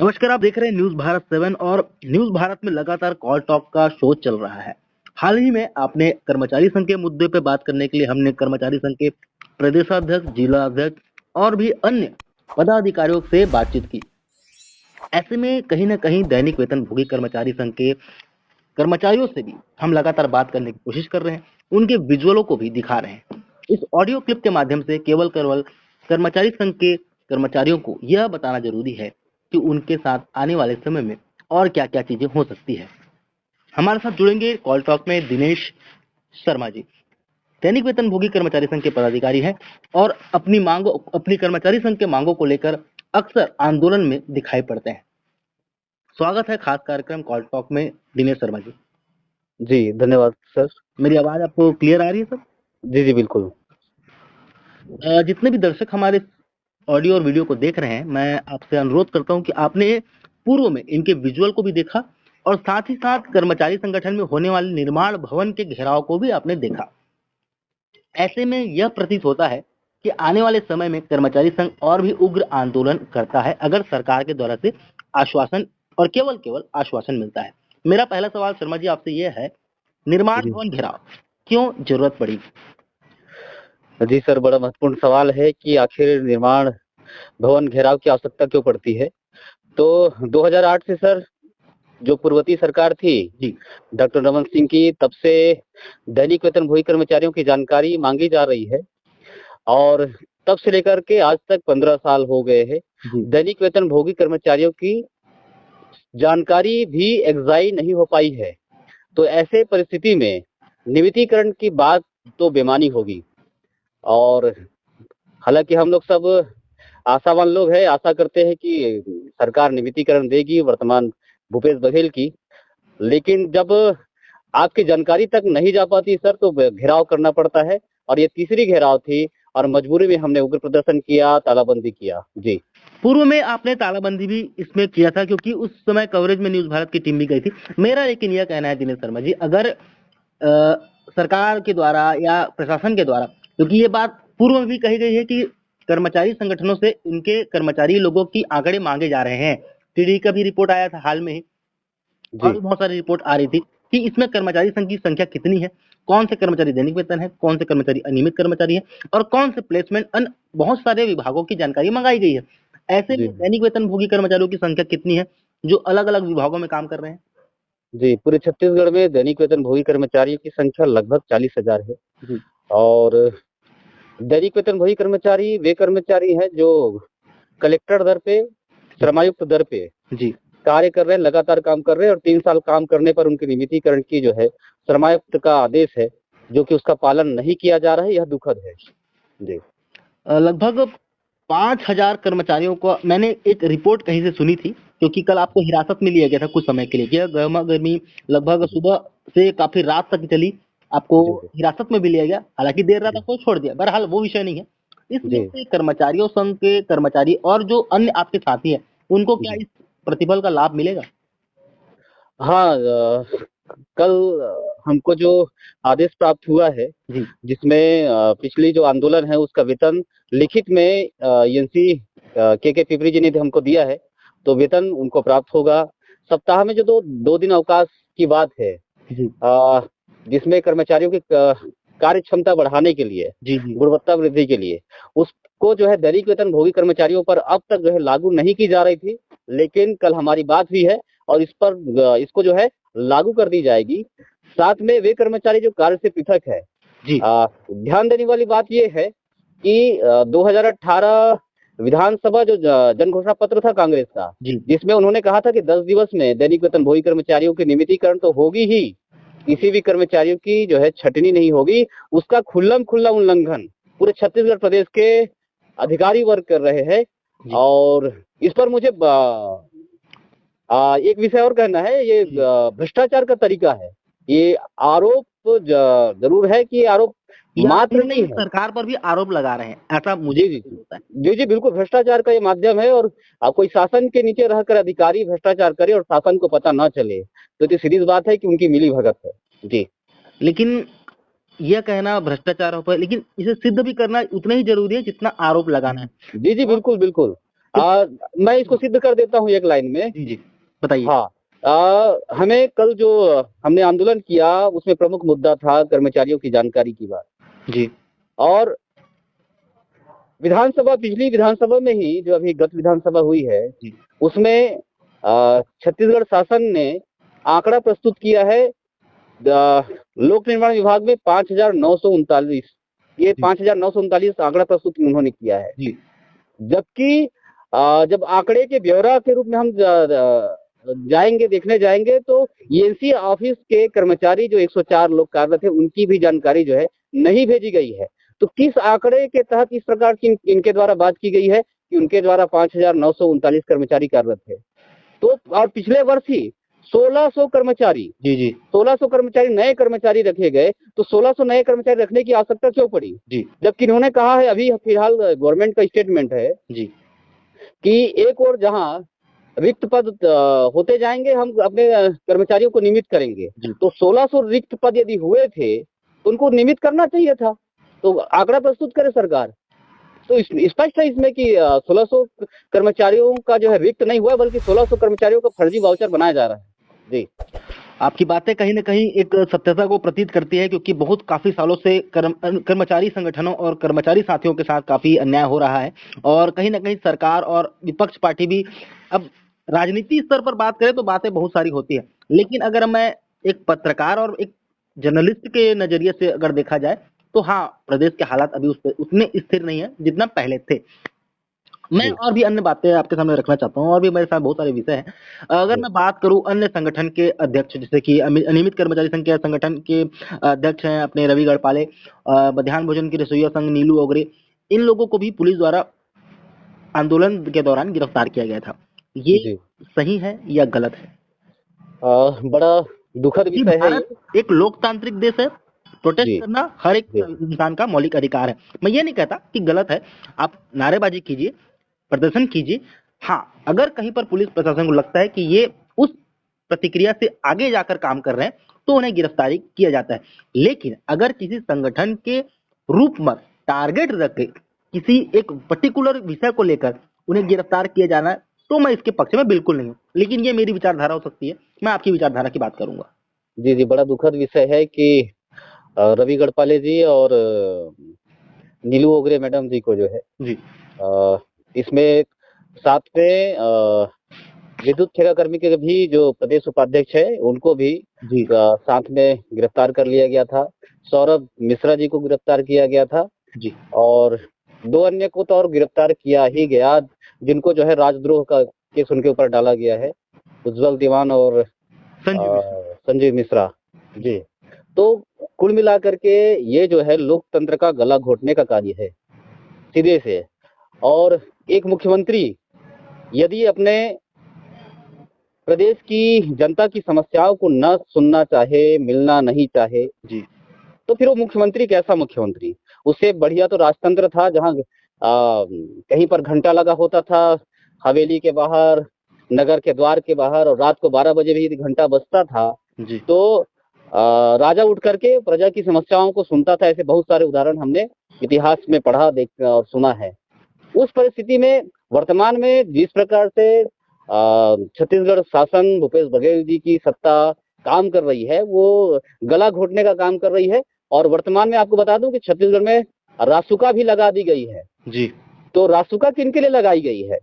नमस्कार, आप देख रहे हैं न्यूज भारत 7 और न्यूज भारत में लगातार कॉल टॉक का शो चल रहा है। हाल ही में आपने कर्मचारी संघ के मुद्दे पे बात करने के लिए हमने कर्मचारी संघ के प्रदेशाध्यक्ष, जिला अध्यक्ष और भी अन्य पदाधिकारियों से बातचीत की। ऐसे में कहीं न कहीं दैनिक वेतनभोगी कर्मचारी संघ के कर्मचारियों से भी हम लगातार बात करने की कोशिश कर रहे हैं, उनके विजुअलों को भी दिखा रहे हैं। इस ऑडियो क्लिप के माध्यम से केवल केवल कर्मचारी संघ के कर्मचारियों को यह बताना जरूरी है कि उनके साथ आने वाले समय में और क्या-क्या चीजें हो सकती है। हमारे साथ जुड़ेंगे कॉल टॉक में दिनेश शर्मा जी, दैनिक वेतनभोगी कर्मचारी संघ के पदाधिकारी हैं और अपनी कर्मचारी संघ के मांगों को लेकर अक्सर आंदोलन में दिखाई पड़ते हैं। स्वागत है खास कार्यक्रम कॉल टॉक में दिनेश शर्मा जी। जी, धन्यवाद सर। मेरी आवाज आपको क्लियर आ रही है सर? जी, जी, बिल्कुल। जितने भी दर्शक हमारे ऑडियो और वीडियो को देख रहे हैं, मैं आपसे अनुरोध करता हूं कि आपने पूर्व में इनके विजुअल को भी देखा और साथ ही साथ कर्मचारी संगठन में होने वाले निर्माण भवन के घेराव को भी आपने देखा। ऐसे में यह प्रतीत होता है कि आने वाले समय में कर्मचारी संघ और भी उग्र आंदोलन करता है अगर सरकार के द्वारा से आश्वासन और केवल आश्वासन मिलता है। मेरा पहला सवाल शर्मा जी आपसे यह है, निर्माण जी। भवन घेराव क्यों जरूरत पड़ी? जी सर, बड़ा महत्वपूर्ण सवाल है कि आखिर निर्माण भवन घेराव की आवश्यकता क्यों पड़ती है? तो 2008 से सर जो पूर्ववर्ती सरकार थी जी, डॉक्टर रमन सिंह की, तब से दैनिक वेतनभोगी कर्मचारियों की जानकारी मांगी जा रही है और तब से लेकर के आज तक 15 साल हो गए हैं। जी, दैनिक वेतनभोगी कर्मचारियों की जानकारी भी एग्जाई नहीं हो पाई है। तो ऐसे परिस्थिति में नियमितीकरण की बात तो बेमानी होगी और हालांकि हम लोग सब आशावान लोग हैं, आशा करते हैं कि सरकार नियमितीकरण देगी वर्तमान भूपेश बघेल की, लेकिन जब आपकी जानकारी तक नहीं जा पाती सर तो घेराव करना पड़ता है और ये तीसरी घेराव थी और मजबूरी में हमने उग्र प्रदर्शन किया, तालाबंदी किया। जी। पूर्व में आपने तालाबंदी भी इसमें किया था क्योंकि उस समय कवरेज में न्यूज भारत की टीम भी गई थी। मेरा लेकिन यह कहना है दिनेश शर्मा जी, अगर सरकार के द्वारा या प्रशासन के द्वारा, क्योंकि ये बात पूर्व में भी कही गई है कि कर्मचारी संगठनों से उनके कर्मचारी लोगों की आंकड़े मांगे जा रहे हैं। टीडी का भी रिपोर्ट आया था हाल में ही और जी। भी बहुत सारी रिपोर्ट आ रही थी कि इसमें कर्मचारी संघ की संख्या कितनी है, कौन से कर्मचारी दैनिक वेतन है, कौन से कर्मचारी अनियमित कर्मचारी है और कौन से प्लेसमेंट अन्य बहुत सारे विभागों की जानकारी मंगाई गई है। ऐसे जी। में दैनिक वेतनभोगी कर्मचारियों की संख्या कितनी है जो अलग-अलग विभागों में काम कर रहे हैं? जी, पूरे छत्तीसगढ़ में दैनिक वेतनभोगी कर्मचारियों की संख्या लगभग 40,000 है जी, और दैनिक वेतनभोगी कर्मचारी वे कर्मचारी हैं जो कलेक्टर दर पे, श्रमायुक्त दर पे जी। कार्य कर रहे हैं, लगातार काम कर रहे हैं और 3 साल काम करने पर उनके नियमितीकरण की जो है श्रमायुक्त का आदेश है, जो कि उसका पालन नहीं किया जा रहा है, यह दुखद है। जी। लगभग 5,000 कर्मचारियों को मैंने एक रिपोर्ट कहीं से सुनी थी, क्योंकि कल आपको हिरासत में लिया गया था कुछ समय के लिए। यह गर्मा-गर्मी लगभग जी। सुबह से काफ़ी रात तक चली, आपको जी। जी। हिरासत में भी लिया गया। हालाँकि देर रात जी। आपको छोड़ दिया, बहरहाल वो विषय नहीं है। इसमें जी। से कर्मचारियों संघ के कर्मचारी और जो अन्य आपके साथी हैं, उनको क्या जी। इस प्रतिफल का लाभ मिलेगा? हाँ, कल हमको जो आदेश प्राप्त हुआ है, जी, जिसमें पिछली जो आंदोलन है उसका वेतन लिखित में एनसी के पिपरी जी ने हमको दिया है, तो वेतन उनको प्राप्त होगा। सप्ताह में जो 2 दिन अवकाश की बात है, जी, जिसमें कर्मचारियों की कार्य क्षमता बढ़ाने के लिए, जी, जी, गुणवत्ता वृद्धि के लिए, उसको जो है दैनिक वेतनभोगी कर्मचारियों पर अब तक जो है लागू नहीं की जा रही थी, लेकिन कल हमारी बात हुई है और इस पर इसको जो है लागू कर दी जाएगी। साथ में वे कर्मचारी जो कार्य से पृथक है, जी, ध्यान देने वाली बात ये है कि 2018 विधानसभा जो जन घोषणा पत्र था कांग्रेस का, जी, जिसमें उन्होंने कहा था कि 10 दिवस में दैनिक वेतनभोगी कर्मचारियों की नियमितीकरण तो होगी ही, किसी भी कर्मचारियों की जो है छटनी नहीं होगी, उसका खुल्लम-खुल्ला उल्लंघन पूरे छत्तीसगढ़ प्रदेश के अधिकारी वर्ग कर रहे हैं जी, और इस पर मुझे एक विषय और कहना है, ये जी। भ्रष्टाचार का तरीका है। ये आरोप जरूर है कि ये आरोप या मात्र नहीं कहीं-कहीं है। सरकार पर भी आरोप लगा रहे हैं, ऐसा मुझे जी, जी, प्रतीत जी। होता है। जी, जी, बिल्कुल भ्रष्टाचार का ये माध्यम है और कोई शासन के नीचे रहकर अधिकारी भ्रष्टाचार करे और शासन को पता ना चले, तो ये सीधी सी बात है कि उनकी मिलीभगत है। जी। लेकिन यह कहना भ्रष्टाचार हो पाए, लेकिन इसे सिद्ध भी करना उतना ही ज़रूरी है जितना आरोप लगाना है। जी, जी, बहुत बिल्कुल, बिल्कुल। मैं इसको सिद्ध कर देता हूँ एक लाइन में। जी जी बताइए। हाँ, हमें कल जो हमने आंदोलन किया उसमें प्रमुख मुद्दा था कर्मचारियों की जानकारी की बात। जी और विधानसभा, पिछली विधानसभा में ही जो अभी गत विधानसभा हुई है जी उसमें छत्तीसगढ़ शासन ने आंकड़ा प्रस्तुत किया है। लोक निर्माण विभाग में 5,939, ये जी 5,939 आंकड़ा प्रस्तुत उन्होंने किया है। जी जबकि जब आंकड़े के ब्यौरा के रूप में हम जाएंगे, देखने जाएंगे, तो ईएनसी ऑफिस के कर्मचारी जो 104 लोग कार्यरत थे उनकी भी जानकारी जो है नहीं भेजी गई है। तो किस आंकड़े के तहत इस प्रकार की इनके द्वारा बात की गई है कि उनके द्वारा 5,939 कर्मचारी कार्यरत थे। तो और पिछले वर्ष ही 1600 कर्मचारी, जी जी 1600 कर्मचारी नए कर्मचारी रखे गए। तो 1600 नए कर्मचारी रखने की आवश्यकता क्यों पड़ी? जी जबकि इन्होंने कहा है, अभी फिलहाल गवर्नमेंट का स्टेटमेंट है जी कि एक और जहां रिक्त पद होते जाएंगे, हम अपने कर्मचारियों को नियमित करेंगे। जी तो 1600 रिक्त पद यदि हुए थे तो उनको नियमित करना चाहिए था। तो आंकड़ा प्रस्तुत करे सरकार। तो स्पष्ट है इसमें कि 1600 कर्मचारियों का जो है रिक्त नहीं हुआ, बल्कि 1600 कर्मचारियों का फर्जी वाउचर बनाया जा रहा है। जी, आपकी बातें कहीं न कहीं एक सत्यता को प्रतीत करती है, क्योंकि बहुत काफ़ी सालों से कर्मचारी संगठनों और कर्मचारी साथियों के साथ काफ़ी अन्याय हो रहा है, और कहीं न कहीं सरकार और विपक्ष पार्टी भी, अब राजनीति स्तर पर बात करें तो बातें बहुत सारी होती है। लेकिन अगर मैं एक पत्रकार और एक जर्नलिस्ट के नज़रिए से अगर देखा जाए, तो हाँ, प्रदेश के हालात अभी उतने स्थिर नहीं है जितना पहले थे। मैं जी, और भी अन्य बातें आपके सामने रखना चाहता हूँ, और भी मेरे साथ बहुत सारे विषय हैं। अगर जी, मैं बात करूँ अन्य संगठन के अध्यक्ष, जैसे कि अनियमित कर्मचारी संघ के संगठन के अध्यक्ष हैं अपने रवि गढ़पाले, मध्याह्न भोजन की रसोइया संघ नीलू ओगरे, इन लोगों को भी पुलिस द्वारा आंदोलन के दौरान गिरफ्तार किया गया था। ये जी। सही है या गलत है? बड़ा दुखद कि विषय है ये। भारत एक लोकतांत्रिक देश है, प्रोटेस्ट जी, करना हर एक जी, इंसान का मौलिक अधिकार है। मैं ये नहीं कहता कि गलत है, आप नारेबाजी कीजिए, प्रदर्शन कीजिए। हाँ, अगर कहीं पर पुलिस प्रशासन को लगता है कि ये उस प्रतिक्रिया से आगे जाकर काम कर रहे हैं, तो उन्हें गिरफ्तारी किया जाता है। लेकिन अगर किसी संगठन के रूप में टारगेट रख के किसी एक पर्टिकुलर विषय को लेकर उन्हें गिरफ्तार किया जाना है, तो मैं इसके पक्ष में बिल्कुल नहीं हूँ। लेकिन ये मेरी विचारधारा हो सकती है, मैं आपकी विचारधारा की बात करूंगा। जी, जी, बड़ा दुखद विषय है कि रवि गढ़पाले जी और नीलू ओगरे मैडम जी को जो है जी इसमें साथ में विद्युत ठेका कर्मी के भी जो प्रदेश उपाध्यक्ष है उनको भी जी साथ में गिरफ्तार कर लिया गया था। सौरभ मिश्रा जी को गिरफ्तार किया गया था। जी और 2 अन्य को तो और गिरफ्तार किया ही गया, जिनको जो है राजद्रोह का केस उनके ऊपर डाला गया है, उज्जवल दीवान और संजीव मिश्रा। संजीव मिश्रा। जी जी, तो कुल मिलाकर के ये जो है लोकतंत्र का गला घोटने का कार्य है, सीधे से। और एक मुख्यमंत्री यदि अपने प्रदेश की जनता की समस्याओं को न सुनना चाहे, मिलना नहीं चाहे, जी तो फिर वो मुख्यमंत्री कैसा मुख्यमंत्री? उससे बढ़िया तो राजतंत्र था, जहाँ कहीं पर घंटा लगा होता था, हवेली के बाहर, नगर के द्वार के बाहर, और रात को 12 बजे भी यदि घंटा बजता था जी तो राजा उठ करके प्रजा की समस्याओं को सुनता था। ऐसे बहुत सारे उदाहरण हमने इतिहास में पढ़ा, देख और सुना है। उस परिस्थिति में वर्तमान में जिस प्रकार से छत्तीसगढ़ शासन भूपेश बघेल जी की सत्ता काम कर रही है, वो गला घोटने का काम कर रही है। और वर्तमान में आपको बता दूं कि छत्तीसगढ़ में रासुका भी लगा दी गई है। जी तो रासुका किनके लिए लगाई गई है?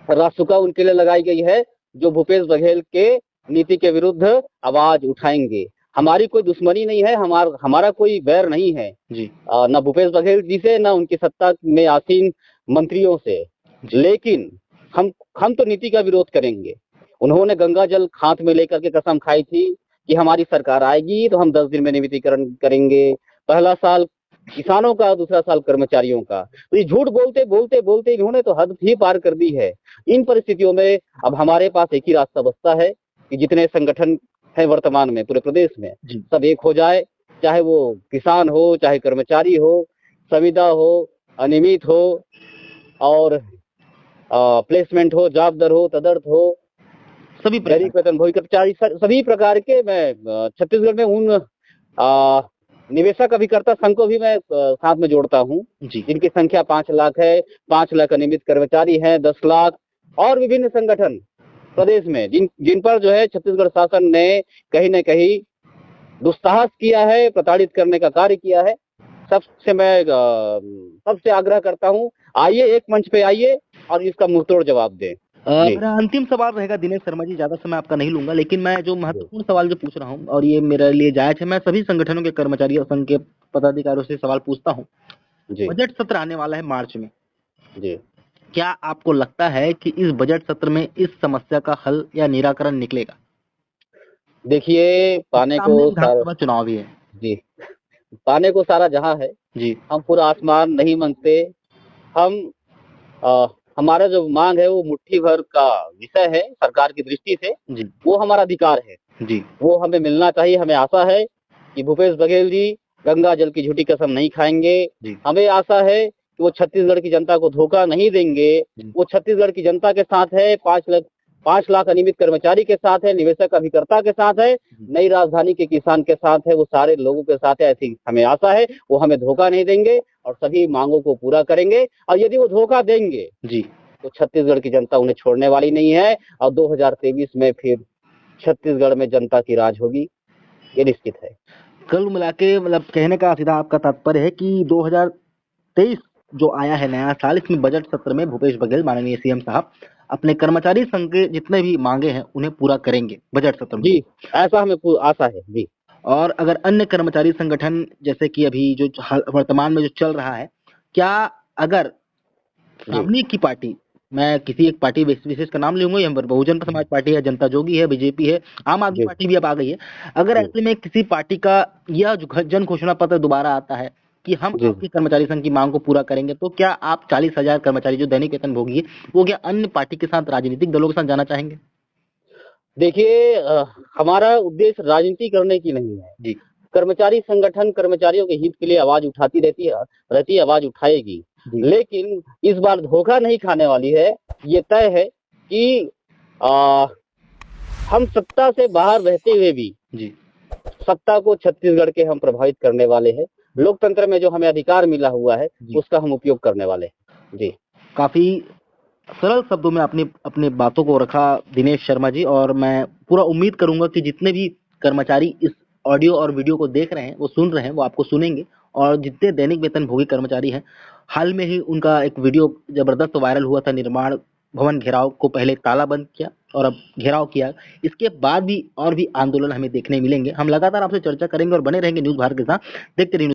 रासुका उनके लिए लगाई गई है जो भूपेश बघेल के नीति के विरुद्ध आवाज उठाएंगे। हमारी कोई दुश्मनी नहीं है, हमारा कोई वैर नहीं है, जी न भूपेश बघेल जी से, न उनकी सत्ता में आसीन मंत्रियों से। लेकिन हम तो नीति का विरोध करेंगे। उन्होंने गंगा जल हाथ में लेकर के कसम खाई थी कि हमारी सरकार आएगी तो हम 10 दिन में निवितीकरण करेंगे। पहला साल किसानों का, दूसरा साल कर्मचारियों का। तो ये झूठ बोलते बोलते बोलते इन्होंने तो हद ही पार कर दी है। इन परिस्थितियों में अब हमारे पास एक ही रास्ता बचता है कि जितने संगठन है वर्तमान में पूरे प्रदेश में, जी सब एक हो जाए। चाहे वो किसान हो, चाहे कर्मचारी हो, संविदा हो, अनियमित हो, और प्लेसमेंट हो, जॉब दर हो, तदर्थ हो, सभी प्रकार दैनिक वेतन भोगी कर्मचारी, सभी प्रकार के। मैं छत्तीसगढ़ में उन निवेशक अभिकर्ता संघ को भी मैं साथ में जोड़ता हूँ, जी। जिनकी संख्या 5 लाख है, 5 लाख नियमित कर्मचारी हैं, 10 लाख और विभिन्न संगठन प्रदेश में जिन पर जो है छत्तीसगढ़ शासन ने कहीं न कहीं दुस्साहस किया है, प्रताड़ित करने का कार्य किया है। सबसे आग्रह करता हूँ, आइए एक मंच पे आइए और इसका मुंहतोड़ जवाब दें। जी। मेरा अंतिम सवाल रहेगा दिनेश शर्मा जी, ज़्यादा समय आपका नहीं लूँगा, लेकिन मैं जो महत्वपूर्ण सवाल जो पूछ रहा हूँ और ये मेरे लिए जायज़ है, मैं सभी संगठनों के कर्मचारियों संघ के पदाधिकारियों से सवाल पूछता हूँ। जी। बजट सत्र आने वाला है मार्च में। जी। क्या आपको लगता है कि इस बजट सत्र में इस समस्या का हल या निराकरण निकलेगा? देखिए, सामने विधानसभा चुनाव भी है। जी, पाने को सारा जहां है, जी, हम पूरा आसमान नहीं मांगते। हम अ, हमारा जो मांग है वो मुट्ठी भर का विषय है सरकार की दृष्टि से, जी, वो हमारा अधिकार है, जी, वो हमें मिलना चाहिए। हमें आशा है कि भूपेश बघेल जी गंगा जल की झूठी कसम नहीं खाएंगे। जी, हमें आशा है कि वो छत्तीसगढ़ की जनता को धोखा नहीं देंगे। जी। वो छत्तीसगढ़ की जनता के साथ है, 5 लाख अनियमित कर्मचारी के साथ है, निवेशक अभिकर्ता के साथ है, नई राजधानी के किसान के साथ है, वो सारे लोगों के साथ है। ऐसी हमें आशा है वो हमें धोखा नहीं देंगे और सभी मांगों को पूरा करेंगे। और यदि वो धोखा देंगे जी। तो छत्तीसगढ़ की जनता उन्हें छोड़ने वाली नहीं है और 2023 में फिर छत्तीसगढ़ में जनता की राज होगी, ये निश्चित है। कुल मिला के मतलब कहने का सीधा आपका तात्पर्य है कि 2023 जो आया है नया साल, इसमें बजट सत्र में भूपेश बघेल माननीय सीएम साहब अपने कर्मचारी संघ के जितने भी मांगे हैं उन्हें पूरा करेंगे बजट सत्र में। जी, ऐसा हमें आशा है। जी। और अगर अन्य कर्मचारी संगठन जैसे कि अभी जो वर्तमान में जो चल रहा है, क्या अगर जी। सामने की पार्टी, मैं किसी एक पार्टी विशेष का नाम लूंगा, यहाँ पर बहुजन समाज पार्टी है, जनता जोगी है, बीजेपी है, आम आदमी जी। पार्टी भी अब आ गई है। अगर जी। ऐसे में किसी पार्टी का यह जो जन घोषणा पत्र दोबारा आता है कि हम जी। आपके कर्मचारी संघ की मांग को पूरा करेंगे, तो क्या आप 40,000 कर्मचारी जो दैनिक वेतन भोगी है, वो क्या अन्य पार्टी के साथ, राजनीतिक दलों के साथ जाना चाहेंगे? देखिए, हमारा उद्देश्य राजनीति करने की नहीं है। जी, कर्मचारी संगठन कर्मचारियों के हित के लिए आवाज उठाती रहती है, आवाज उठाएगी। जी, लेकिन इस बार धोखा नहीं खाने वाली है। ये तय है कि आ, हम सत्ता से बाहर रहते हुए भी जी। सत्ता को छत्तीसगढ़ के हम प्रभावित करने वाले हैं। लोकतंत्र में जो हमें अधिकार मिला हुआ है जी। उसका हम उपयोग करने वाले हैं। जी। काफी सरल शब्दों में अपनी अपनी बातों को रखा दिनेश शर्मा जी, और मैं पूरा उम्मीद करूंगा कि जितने भी कर्मचारी इस ऑडियो और वीडियो को देख रहे हैं, वो सुन रहे हैं, वो आपको सुनेंगे। और जितने दैनिक वेतन भोगी कर्मचारी हैं, हाल में ही उनका एक वीडियो जबरदस्त वायरल हुआ था, निर्माण भवन घेराव को पहले तालाबंद किया और अब घेराव किया। इसके बाद भी और भी आंदोलन हमें देखने मिलेंगे। हम लगातार आपसे चर्चा करेंगे और बने रहेंगे न्यूज भारत के साथ। देखते रहिए।